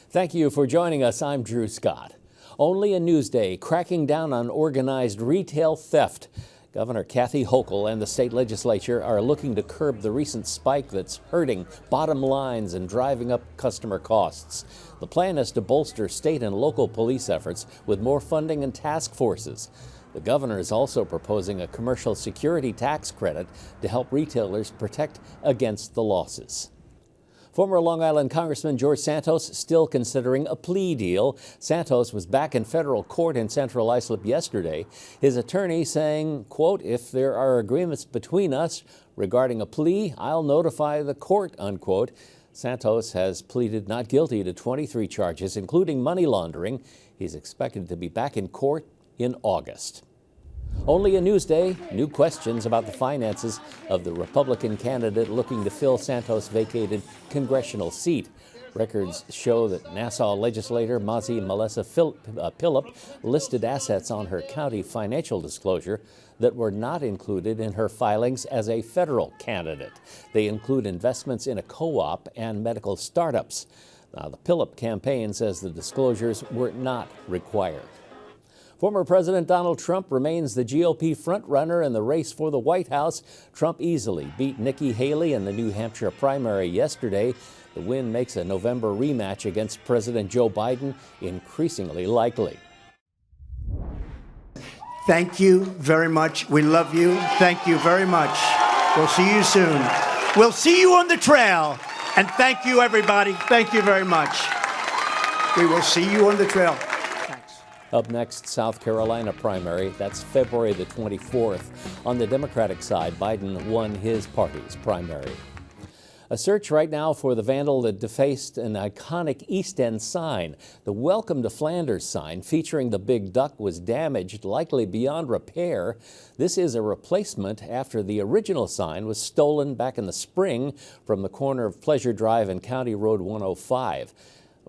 Thank you for joining us. I'm Drew Scott. Only a Newsday cracking down on organized retail theft. Governor Kathy Hochul and the state legislature are looking to curb the recent spike that's hurting bottom lines and driving up customer costs. The plan is to bolster state and local police efforts with more funding and task forces. The governor is also proposing a commercial security tax credit to help retailers protect against the losses. Former Long Island Congressman George Santos still considering a plea deal. Santos was back in federal court in Central Islip yesterday. His attorney saying, quote, "If there are agreements between us regarding a plea, I'll notify the court," unquote. Santos has pleaded not guilty to 23 charges, including money laundering. He's expected to be back in court in August. Only a Newsday, new questions about the finances of the Republican candidate looking to fill Santos' vacated congressional seat. Records show that Nassau legislator Mazi Melissa Pillip listed assets on her county financial disclosure that were not included in her filings as a federal candidate. They include investments in a co-op and medical startups. Now, the Pillip campaign says the disclosures were not required. Former President Donald Trump remains the GOP frontrunner in the race for the White House. Trump easily beat Nikki Haley in the New Hampshire primary yesterday. The win makes a November rematch against President Joe Biden increasingly likely. Thank you very much. We love you. Thank you very much. We'll see you soon. We'll see you on the trail. And thank you, everybody. Thank you very much. We will see you on the trail. Up next, South Carolina primary. That's February the 24th. On the Democratic side, Biden won his party's primary. A search right now for the vandal that defaced an iconic East End sign. The Welcome to Flanders sign featuring the big duck was damaged, likely beyond repair. This is a replacement after the original sign was stolen back in the spring from the corner of Pleasure Drive and County Road 105.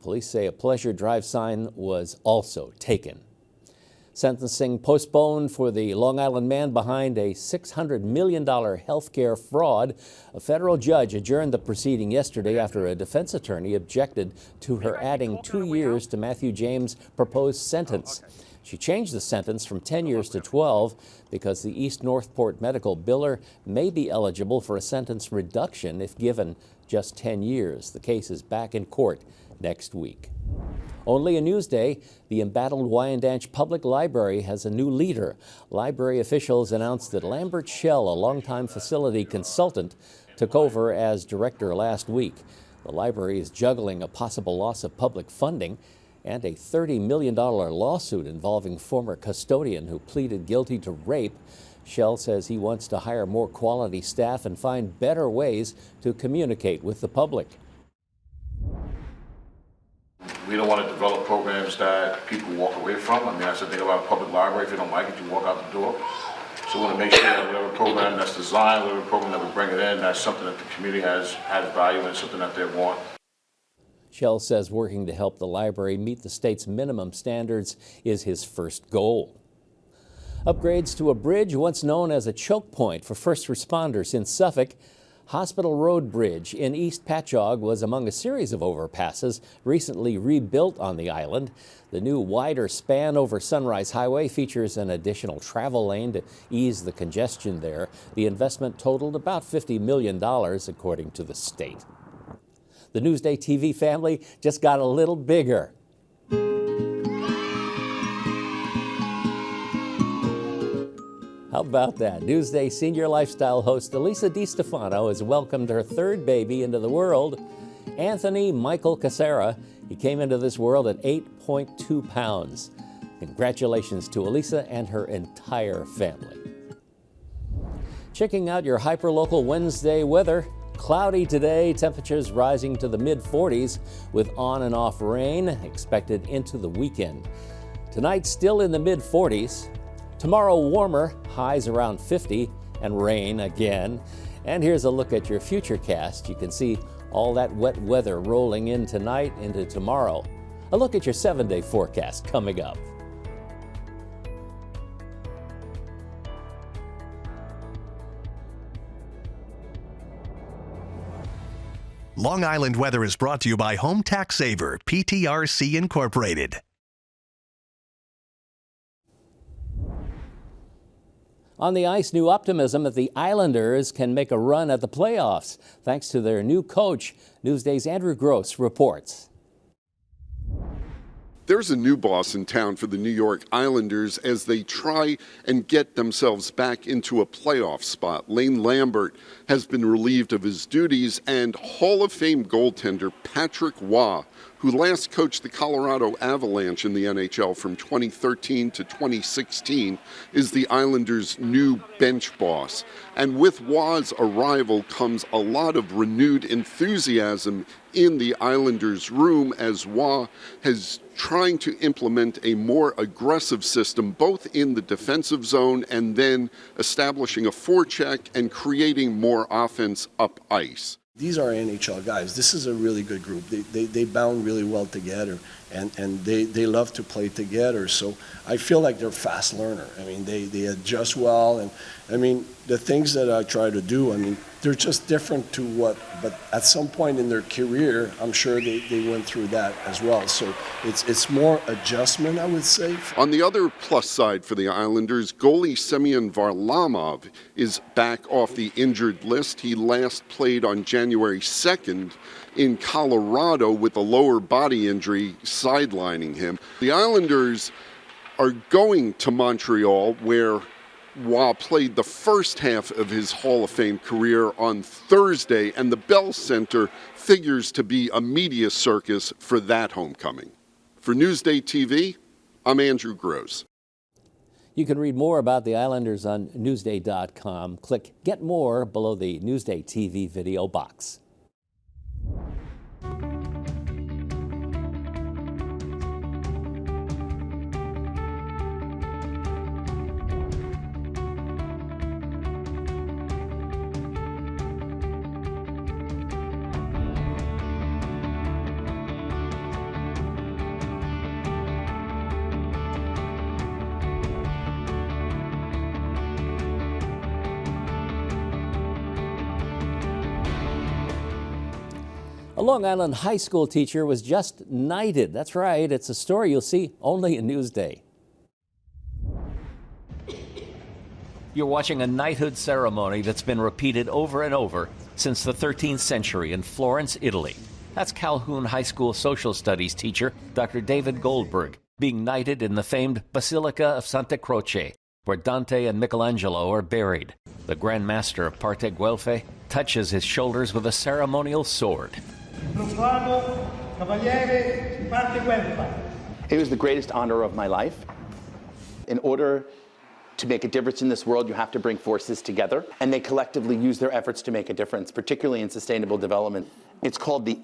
Police say a Pleasure Drive sign was also taken. Sentencing postponed for the Long Island man behind a $600 million health care fraud. A federal judge adjourned the proceeding yesterday after a defense attorney objected to her adding 2 years to Matthew James' proposed sentence. She changed the sentence from 10 years to 12 because the East Northport medical biller may be eligible for a sentence reduction if given just 10 years. The case is back in court next week. Only a Newsday, the embattled Wyandanch Public Library has a new leader. Library officials announced that Lambert Shell, a longtime facility consultant, took over as director last week. The library is juggling a possible loss of public funding and a $30 million lawsuit involving former custodian who pleaded guilty to rape. Shell says he wants to hire more quality staff and find better ways to communicate with the public. We don't want to develop programs that people walk away from. I mean, that's the thing about a public library. If you don't like it, you walk out the door. So we want to make sure that whatever program that's designed, whatever program that we bring it in, that's something that the community has value and something that they want. Shell says working to help the library meet the state's minimum standards is his first goal. Upgrades to a bridge once known as a choke point for first responders in Suffolk. Hospital Road Bridge in East Patchogue was among a series of overpasses recently rebuilt on the island. The new wider span over Sunrise Highway features an additional travel lane to ease the congestion there. The investment totaled about $50 million, according to the state. The NewsdayTV family just got a little bigger. How about that? Newsday senior lifestyle host Elisa DiStefano has welcomed her third baby into the world, Anthony Michael Casera. He came into this world at 8.2 pounds. Congratulations to Elisa and her entire family. Checking out your hyperlocal Wednesday weather. Cloudy today, temperatures rising to the mid-40s with on and off rain expected into the weekend. Tonight still in the mid-40s. Tomorrow warmer, highs around 50, and rain again. And here's a look at your futurecast. You can see all that wet weather rolling in tonight into tomorrow. A look at your 7-day forecast coming up. Long Island weather is brought to you by Home Tax Saver, PTRC Incorporated. On the ice, new optimism that the Islanders can make a run at the playoffs thanks to their new coach. Newsday's Andrew Gross reports. There's a new boss in town for the New York Islanders as they try and get themselves back into a playoff spot. Lane Lambert has been relieved of his duties, and Hall of Fame goaltender Patrick Waugh, who last coached the Colorado Avalanche in the NHL from 2013 to 2016, is the Islanders' new bench boss. And with Waugh's arrival comes a lot of renewed enthusiasm in the Islanders' room as Waugh has trying to implement a more aggressive system both in the defensive zone and then establishing a forecheck and creating more offense up ice. These are NHL guys. This is a really good group. They bound really well together, and they love to play together. So I feel like they're fast learner. I mean, they adjust well, and I mean, the things that I try to do, I mean, they're just different to what, but at some point in their career, I'm sure they went through that as well. So it's more adjustment, I would say. On the other plus side for the Islanders, goalie Semyon Varlamov is back off the injured list. He last played on January 2nd in Colorado with a lower body injury sidelining him. The Islanders are going to Montreal, where Waugh played the first half of his Hall of Fame career on Thursday, and the Bell Center figures to be a media circus for that homecoming. For Newsday TV, I'm Andrew Gross. You can read more about the Islanders on Newsday.com. Click Get More below the Newsday TV video box. A Long Island high school teacher was just knighted. That's right, it's a story you'll see only in Newsday. You're watching a knighthood ceremony that's been repeated over and over since the 13th century in Florence, Italy. That's Calhoun High School social studies teacher Dr. David Goldberg being knighted in the famed Basilica of Santa Croce, where Dante and Michelangelo are buried. The Grand Master of Parte Guelfe touches his shoulders with a ceremonial sword. It was the greatest honor of my life. In order to make a difference in this world, you have to bring forces together, and they collectively use their efforts to make a difference, particularly in sustainable development. It's called the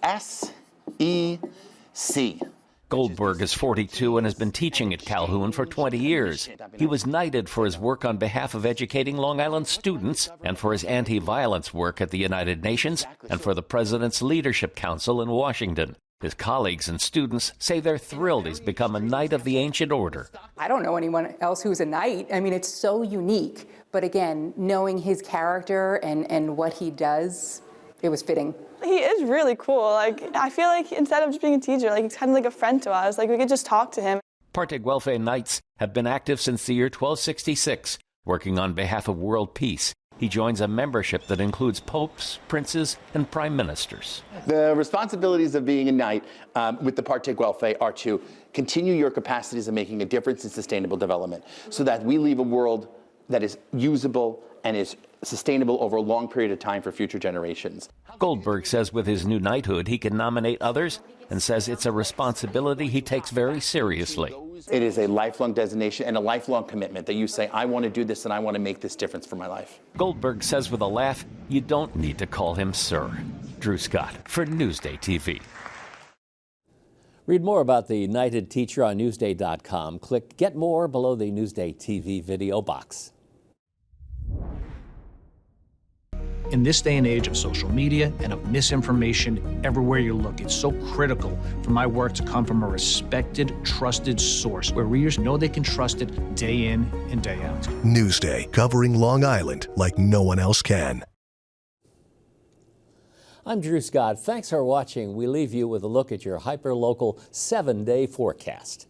SEC. Goldberg is 42 and has been teaching at Calhoun for 20 years. He was knighted for his work on behalf of educating Long Island students and for his anti-violence work at the United Nations and for the President's Leadership Council in Washington. His colleagues and students say they're thrilled he's become a Knight of the Ancient Order. I don't know anyone else who's a knight. I mean, it's so unique. But again, knowing his character and what he does, it was fitting. He is really cool. Like, I feel like instead of just being a teacher, like, he's kind of like a friend to us. Like, we could just talk to him. Parte Guelfe Knights have been active since the year 1266, working on behalf of world peace. He joins a membership that includes popes, princes, and prime ministers. The responsibilities of being a knight with the Parte Guelfe are to continue your capacities of making a difference in sustainable development so that we leave a world that is usable and is sustainable over a long period of time for future generations. Goldberg says with his new knighthood, he can nominate others and says it's a responsibility he takes very seriously. It is a lifelong designation and a lifelong commitment that you say, I want to do this and I want to make this difference for my life. Goldberg says with a laugh, you don't need to call him sir. Drew Scott for Newsday TV. Read more about the knighted teacher on Newsday.com. Click Get More below the Newsday TV video box. In this day and age of social media and of misinformation everywhere you look, it's so critical for my work to come from a respected, trusted source where readers know they can trust it day in and day out. Newsday, covering Long Island like no one else can. I'm Drew Scott. Thanks for watching. We leave you with a look at your hyperlocal 7-day forecast.